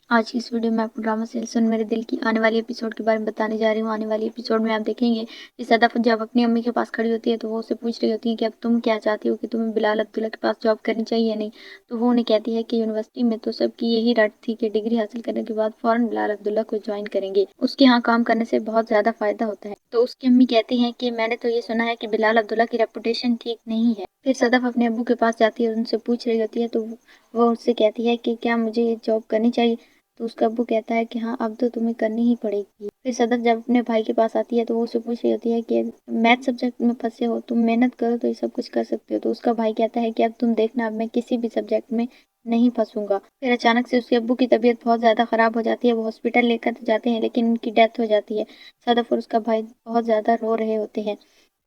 آج کی اس ویڈیو میں آپ کو ڈرامہ سیل سن میرے دل کی آنے والی ایپیسوڈ کے بارے میں بتانے جا رہی ہوں۔ آنے والی ایپیسوڈ میں آپ دیکھیں گے کہ صدف جب اپنی امی کے پاس کھڑی ہوتی ہے تو وہ اسے پوچھ رہی ہوتی ہے کہ اب تم کیا چاہتی ہو، کہ تمہیں بلال عبداللہ کے پاس جاب کرنی چاہیے یا نہیں۔ تو وہ انہیں کہتی ہے کہ یونیورسٹی میں تو سب کی یہی رٹ تھی کہ ڈگری حاصل کرنے کے بعد فوراً بلال عبداللہ کو جوائن کریں گے، اس کے ہاں کام کرنے سے بہت زیادہ فائدہ ہوتا ہے۔ تو اس کی امی کہتی ہیں کہ میں نے تو یہ سنا ہے کہ بلال عبداللہ کی ریپوٹیشن ٹھیک نہیں ہے۔ پھر صدف اپنے ابو کے پاس جاتی ہے اور ان سے پوچھ رہی ہوتی ہے تو وہ اس سے کہتی ہے کہ کیا مجھے یہ جاب کرنی چاہیے۔ تو اس کا ابو کہتا ہے کہ ہاں اب تو تمہیں کرنی ہی پڑے گی۔ پھر صدف جب اپنے بھائی کے پاس آتی ہے تو وہ اسے پوچھ رہی ہوتی ہے کہ میتھ سبجیکٹ میں پھنسے ہو، تم محنت کرو تو یہ سب کچھ کر سکتے ہو۔ تو اس کا بھائی کہتا ہے کہ اب تم دیکھنا، اب میں کسی بھی سبجیکٹ میں نہیں پھنسوں گا۔ پھر اچانک سے اس کے ابو کی طبیعت بہت زیادہ خراب ہو جاتی ہے، وہ ہاسپٹل لے کر جاتے ہیں لیکن ان کی ڈیتھ ہو جاتی ہے۔ صدف اور اس کا بھائی بہت زیادہ رو رہے ہوتے ہیں۔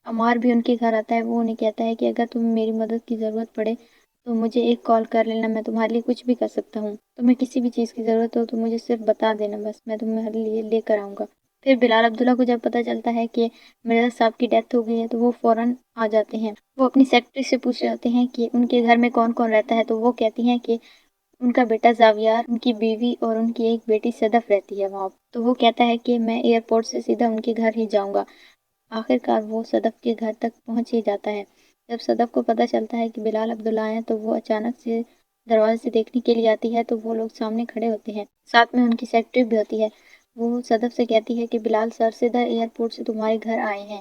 عمار بھی ان کے گھر آتا ہے، وہ انہیں کہتا ہے کہ اگر تمہیں میری مدد کی ضرورت پڑے تو مجھے ایک کال کر لینا، میں تمہارے لیے کچھ بھی کر سکتا ہوں۔ تمہیں کسی بھی چیز کی ضرورت ہو تو مجھے صرف بتا دینا، بس میں تمہارے لیے لے کر آؤں گا۔ پھر بلال عبداللہ کو جب پتہ چلتا ہے کہ مرزا صاحب کی ڈیتھ ہو گئی ہے تو وہ فوراً آ جاتے ہیں۔ وہ اپنی سیکرٹری سے پوچھ رہے ہوتے ہیں کہ ان کے گھر میں کون کون رہتا ہے، تو وہ کہتی ہیں کہ ان کا بیٹا زاویار، ان کی بیوی اور ان کی ایک بیٹی صدف رہتی ہے وہاں۔ تو وہ کہتا ہے کہ میں ایئرپورٹ سے سیدھا ان کے گھر ہی جاؤں گا۔ آخرکار وہ صدف کے گھر تک پہنچ ہی جاتا ہے۔ جب صدف کو پتہ چلتا ہے کہ بلال عبداللہ آئے ہیں تو وہ اچانک سے دروازے سے دیکھنے کے لیے آتی ہے تو وہ لوگ سامنے کھڑے ہوتے ہیں، ساتھ میں ان کی سیکرٹری بھی ہوتی ہے۔ وہ صدف سے کہتی ہے کہ بلال سر سیدھا ایئرپورٹ سے تمہارے گھر آئے ہیں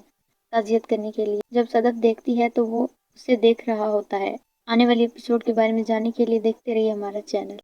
تعزیت کرنے کے لیے۔ جب صدف دیکھتی ہے تو وہ اسے دیکھ رہا ہوتا ہے۔ آنے والی ایپیسوڈ کے بارے میں جاننے کے لیے دیکھتے رہیے ہمارا چینل۔